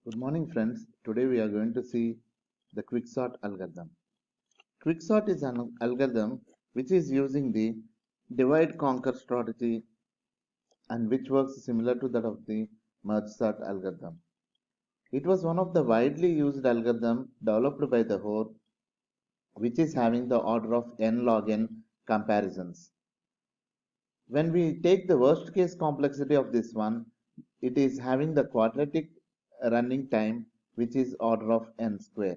Good morning, friends. Today we are going to see the quicksort algorithm. Quicksort is an algorithm which is using the divide conquer strategy and which works similar to that of the merge sort algorithm. It was one of the widely used algorithm developed by the Hoare, which is having the order of n log n comparisons. When we take the worst case complexity of this one, it is having the quadratic running time which is order of n square.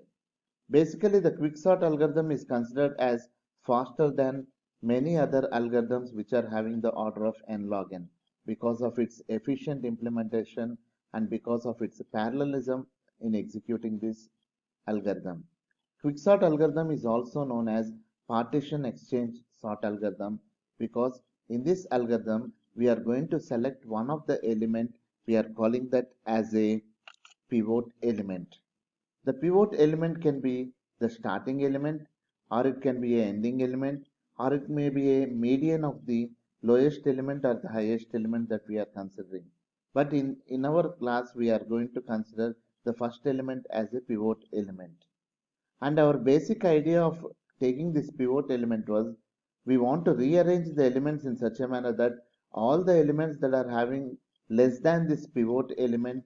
Basically, the quicksort algorithm is considered as faster than many other algorithms which are having the order of n log n because of its efficient implementation and because of its parallelism in executing this algorithm. Quicksort algorithm is also known as partition exchange sort algorithm because in this algorithm we are going to select one of the element, we are calling that as a pivot element. The pivot element can be the starting element, or it can be an ending element, or it may be a median of the lowest element or the highest element that we are considering. But in our class, we are going to consider the first element as a pivot element. And our basic idea of taking this pivot element was we want to rearrange the elements in such a manner that all the elements that are having less than this pivot element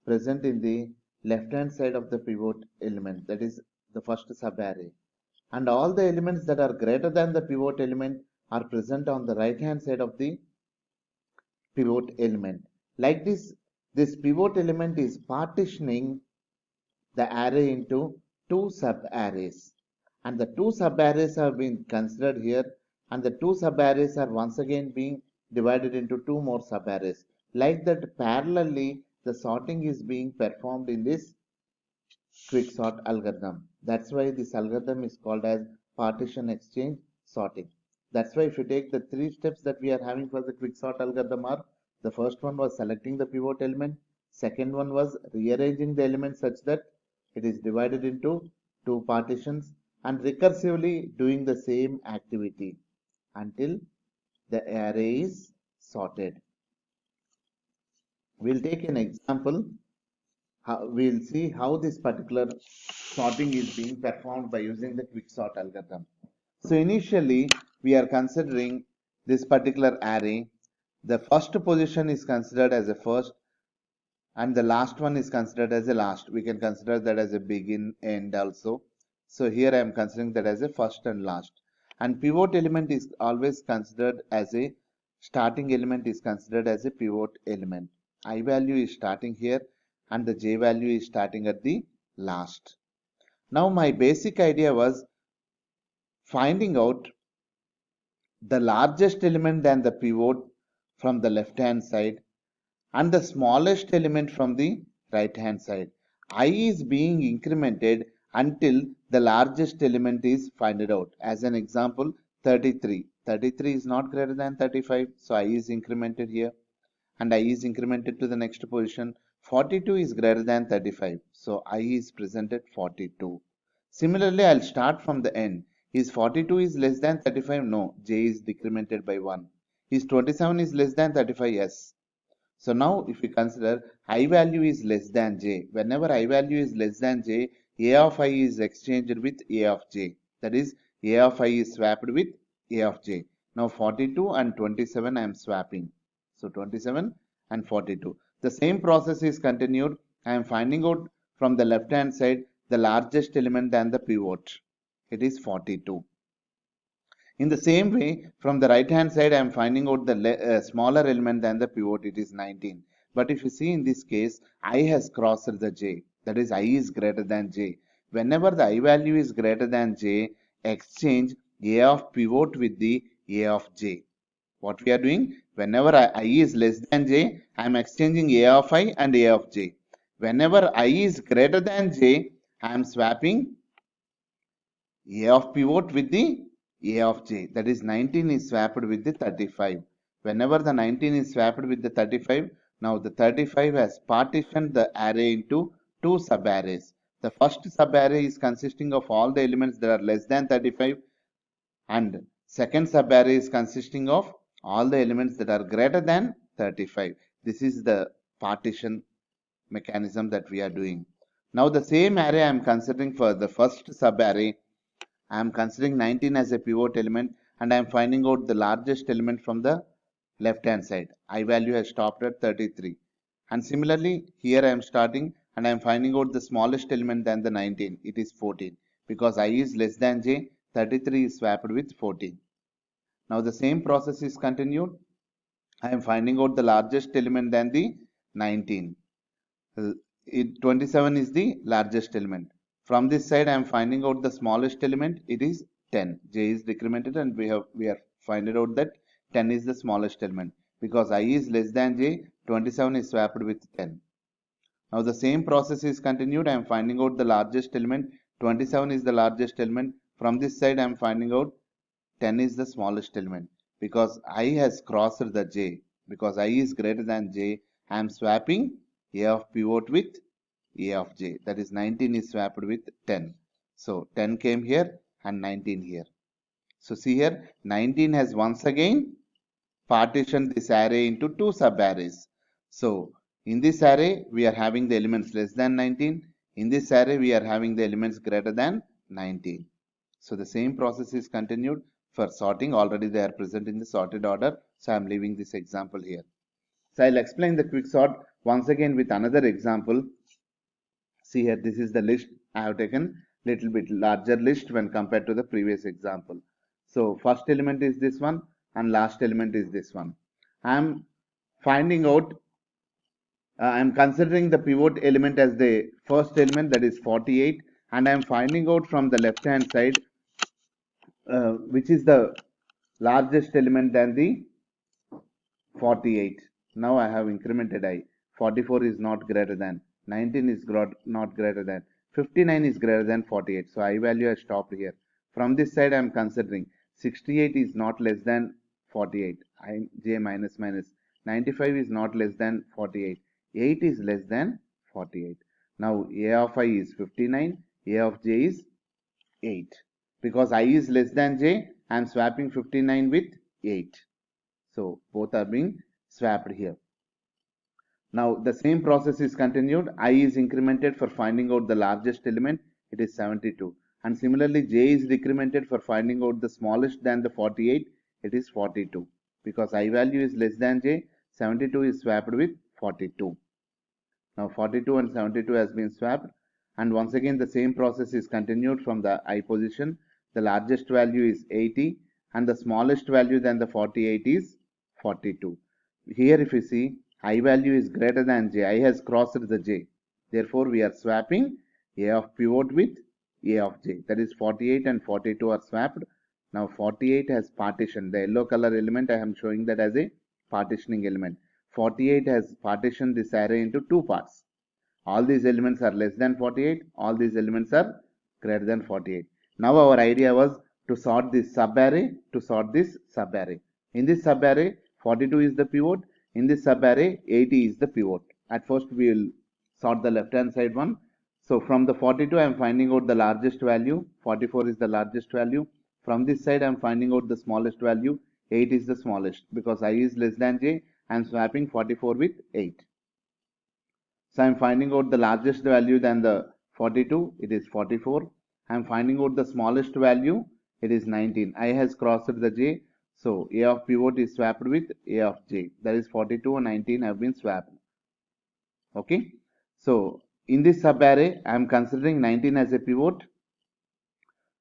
present in the left hand side of the pivot element, that is the first subarray, and all the elements that are greater than the pivot element are present on the right hand side of the pivot element. Like this pivot element is partitioning the array into two subarrays, and the two subarrays have been considered here, and the two subarrays are once again being divided into two more subarrays. Like that, parallelly the sorting is being performed in this quicksort algorithm. That's why this algorithm is called as partition exchange sorting. That's why if you take the three steps that we are having for the quicksort algorithm are, the first one was selecting the pivot element, second one was rearranging the element such that it is divided into two partitions, and recursively doing the same activity until the array is sorted. We'll take an example. We'll see how this particular sorting is being performed by using the quicksort algorithm. So initially, we are considering this particular array. The first position is considered as a first, and the last one is considered as a last. We can consider that as a begin, end also. So here I am considering that as a first and last. And pivot element is always considered as a starting element is considered as a pivot element. I value is starting here and the j value is starting at the last. Now my basic idea was finding out the largest element than the pivot from the left hand side and the smallest element from the right hand side. I is being incremented until the largest element is found out. As an example, 33. 33 is not greater than 35, so I is incremented here and I is incremented to the next position. 42 is greater than 35, so I is present at 42. Similarly, I'll start from the end. Is 42 is less than 35? No, j is decremented by 1. Is 27 is less than 35? Yes. So now if we consider I value is less than j, whenever I value is less than j, a of I is exchanged with a of j. That is, a of I is swapped with a of j. Now 42 and 27 I am swapping. So 27 and 42. The same process is continued. I am finding out from the left hand side the largest element than the pivot. It is 42. In the same way, from the right hand side, I am finding out the smaller element than the pivot, it is 19. But if you see in this case, I has crossed the j, that is I is greater than j. Whenever the I value is greater than j, exchange a of pivot with the a of j. What we are doing? Whenever I is less than j, I am exchanging a of I and a of j. Whenever I is greater than j, I am swapping a of pivot with the a of j, that is 19 is swapped with the 35. Whenever the 19 is swapped with the 35, now the 35 has partitioned the array into two subarrays. The first subarray is consisting of all the elements that are less than 35, and second subarray is consisting of all the elements that are greater than 35. This is the partition mechanism that we are doing. Now the same array I am considering for the first sub-array. I am considering 19 as a pivot element and I am finding out the largest element from the left hand side. I value has stopped at 33. And similarly, here I am starting and I am finding out the smallest element than the 19. It is 14. Because I is less than j, 33 is swapped with 14. Now the same process is continued. I am finding out the largest element than the 19. 27 is the largest element. From this side, I am finding out the smallest element. It is 10. J is decremented, and we are finding out that 10 is the smallest element. Because I is less than j, 27 is swapped with 10. Now the same process is continued. I am finding out the largest element. 27 is the largest element. From this side, I am finding out 10 is the smallest element. Because I has crossed the j. Because I is greater than j, I am swapping a of pivot with a of j. That is 19 is swapped with 10. So 10 came here and 19 here. So see here, 19 has once again partitioned this array into two sub-arrays. So in this array, we are having the elements less than 19. In this array, we are having the elements greater than 19. So the same process is continued for sorting. Already they are present in the sorted order. So I am leaving this example here. So I'll explain the quick sort once again with another example. See here, this is the list. I have taken little bit larger list when compared to the previous example. So first element is this one and last element is this one. I am finding out, I am considering the pivot element as the first element, that is 48, and I am finding out from the left hand side which is the largest element than the 48. Now I have incremented I. 44 is not greater than, 19 is not greater than, 59 is greater than 48. So I value has stopped here. From this side I am considering 68 is not less than 48. J minus minus. 95 is not less than 48. 8 is less than 48. Now A of I is 59. A of J is 8. Because I is less than j, I am swapping 59 with 8. So both are being swapped here. Now the same process is continued. I is incremented for finding out the largest element. It is 72. And similarly, j is decremented for finding out the smallest than the 48. It is 42. Because I value is less than j, 72 is swapped with 42. Now 42 and 72 has been swapped. And once again the same process is continued from the I position. The largest value is 80 and the smallest value than the 48 is 42. Here if you see, I value is greater than j. I has crossed the j. Therefore we are swapping a of pivot with a of j. That is 48 and 42 are swapped. Now 48 has partitioned. The yellow color element I am showing that as a partitioning element. 48 has partitioned this array into two parts. All these elements are less than 48. All these elements are greater than 48. Now our idea was to sort this sub-array to sort this sub-array. In this sub-array, 42 is the pivot. In this sub-array, 80 is the pivot. At first, we will sort the left-hand side one. So from the 42, I am finding out the largest value. 44 is the largest value. From this side, I am finding out the smallest value. 8 is the smallest. Because I is less than j, I am swapping 44 with 8. So I am finding out the largest value than the 42, it is 44. I am finding out the smallest value, it is 19. I has crossed the j, so A of pivot is swapped with A of j. That is 42 and 19 have been swapped. Okay. So in this sub-array, I am considering 19 as a pivot.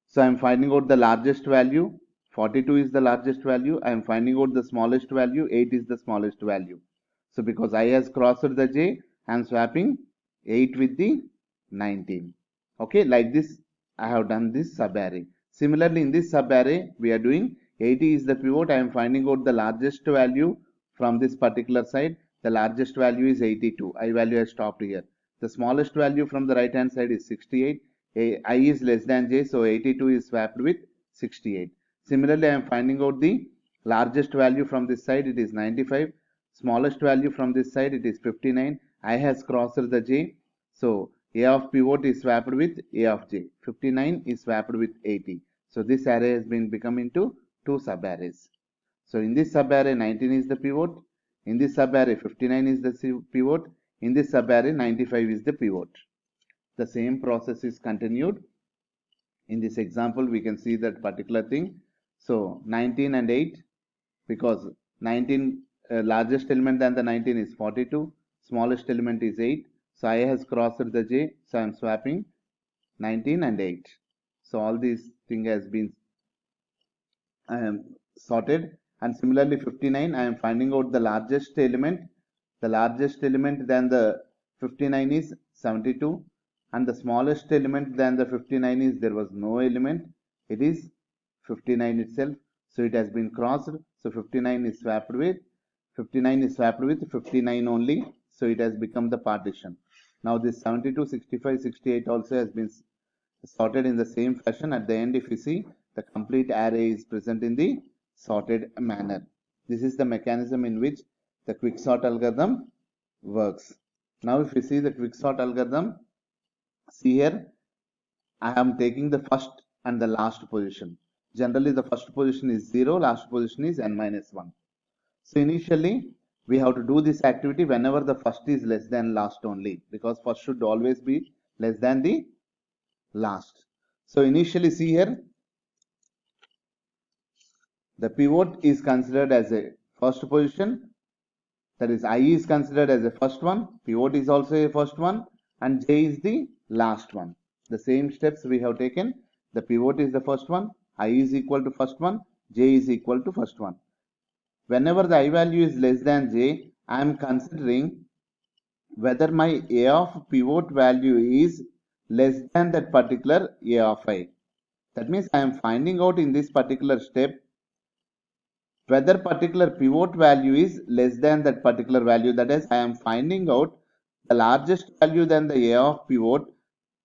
So I am finding out the largest value, 42 is the largest value. I am finding out the smallest value, 8 is the smallest value. So because I has crossed the j, I am swapping 8 with the 19. Okay, like this I have done this sub-array. Similarly, in this sub-array, we are doing 80 is the pivot. I am finding out the largest value from this particular side. The largest value is 82. I value has stopped here. The smallest value from the right hand side is 68. I is less than j, so 82 is swapped with 68. Similarly, I am finding out the largest value from this side, it is 95. Smallest value from this side, it is 59. I has crossed the j, so A of pivot is swapped with A of j. 59 is swapped with 80. So this array has been become into two sub-arrays. So in this sub-array, 19 is the pivot. In this sub-array, 59 is the pivot. In this subarray, 95 is the pivot. The same process is continued. In this example, we can see that particular thing. So 19 and 8, because 19 largest element than the 19 is 42, smallest element is 8. So I has crossed the j, so I am swapping 19 and 8. So all these thing has been sorted. And similarly 59, I am finding out the largest element. The largest element than the 59 is 72, and the smallest element than the 59 is, there was no element, it is 59 itself. So it has been crossed. So 59 is swapped with 59 only. So it has become the partition. Now this 72, 65, 68 also has been sorted in the same fashion. At the end, if you see, the complete array is present in the sorted manner. This is the mechanism in which the quicksort algorithm works. Now if you see the quicksort algorithm, see here, I am taking the first and the last position. Generally the first position is 0, last position is n minus 1. So initially we have to do this activity whenever the first is less than last only, because first should always be less than the last. So initially see here, the pivot is considered as a first position, that is I is considered as a first one, pivot is also a first one, and j is the last one. The same steps we have taken. The pivot is the first one, I is equal to first one, j is equal to first one. Whenever the I value is less than j, I am considering whether my a of pivot value is less than that particular a of I. That means I am finding out in this particular step whether particular pivot value is less than that particular value. That is, I am finding out the largest value than the a of pivot,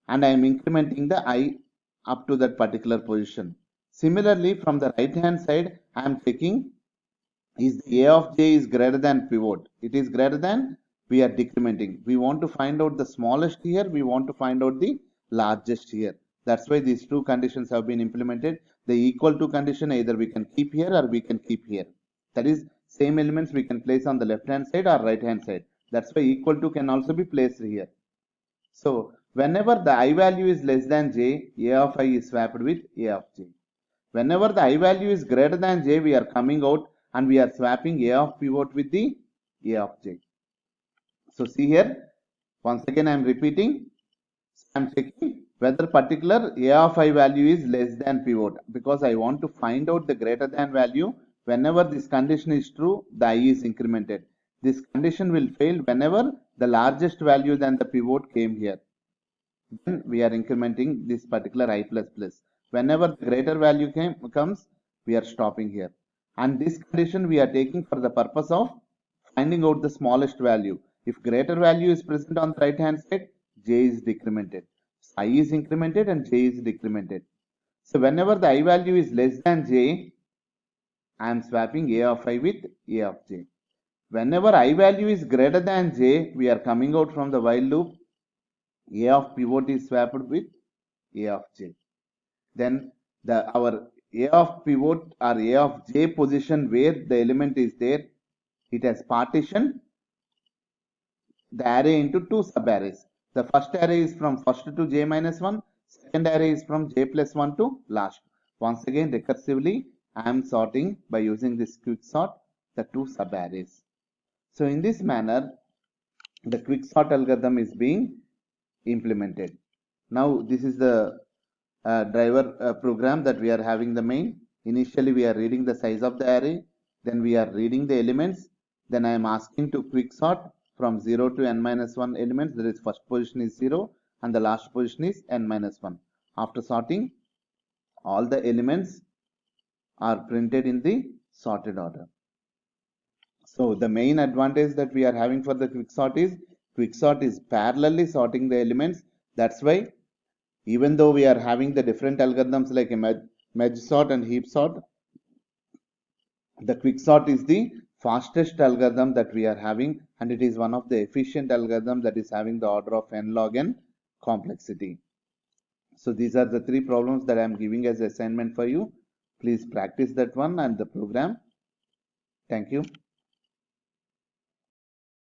and I am incrementing the I up to that particular position. Similarly, from the right hand side, I am checking is the a of j is greater than pivot. It is greater than, we are decrementing. We want to find out the smallest here, we want to find out the largest here. That's why these two conditions have been implemented. The equal to condition, either we can keep here or we can keep here. That is, same elements we can place on the left hand side or right hand side. That's why equal to can also be placed here. So whenever the I value is less than j, a of I is swapped with a of j. Whenever the I value is greater than j, we are coming out and we are swapping a of pivot with the a of j. So see here, once again I am repeating, I am checking whether particular a of I value is less than pivot, because I want to find out the greater than value. Whenever this condition is true, the I is incremented. This condition will fail whenever the largest value than the pivot came here. Then we are incrementing this particular I plus plus. Whenever the greater value comes, we are stopping here. And this condition we are taking for the purpose of finding out the smallest value. If greater value is present on the right hand side, j is decremented. I is incremented and j is decremented. So whenever the I value is less than j, I am swapping a of I with a of j. Whenever I value is greater than j, we are coming out from the while loop. A of pivot is swapped with a of j. Then our a of pivot or a of j position where the element is there, it has partitioned the array into two subarrays. The first array is from first to j minus 1, second array is from j plus 1 to last. Once again, recursively, I am sorting by using this quicksort the two subarrays. So in this manner, the quicksort algorithm is being implemented. Now this is the driver program that we are having the main. Initially we are reading the size of the array, then we are reading the elements, then I am asking to quicksort from 0 to n minus 1 elements. That is, first position is 0 and the last position is n minus 1. After sorting, all the elements are printed in the sorted order. So the main advantage that we are having for the quicksort is parallelly sorting the elements. That's why even though we are having the different algorithms like a merge sort and heap sort, the quicksort is the fastest algorithm that we are having, and it is one of the efficient algorithm that is having the order of n log n complexity. So these are the three problems that I am giving as assignment for you. Please practice that one and the program. Thank you.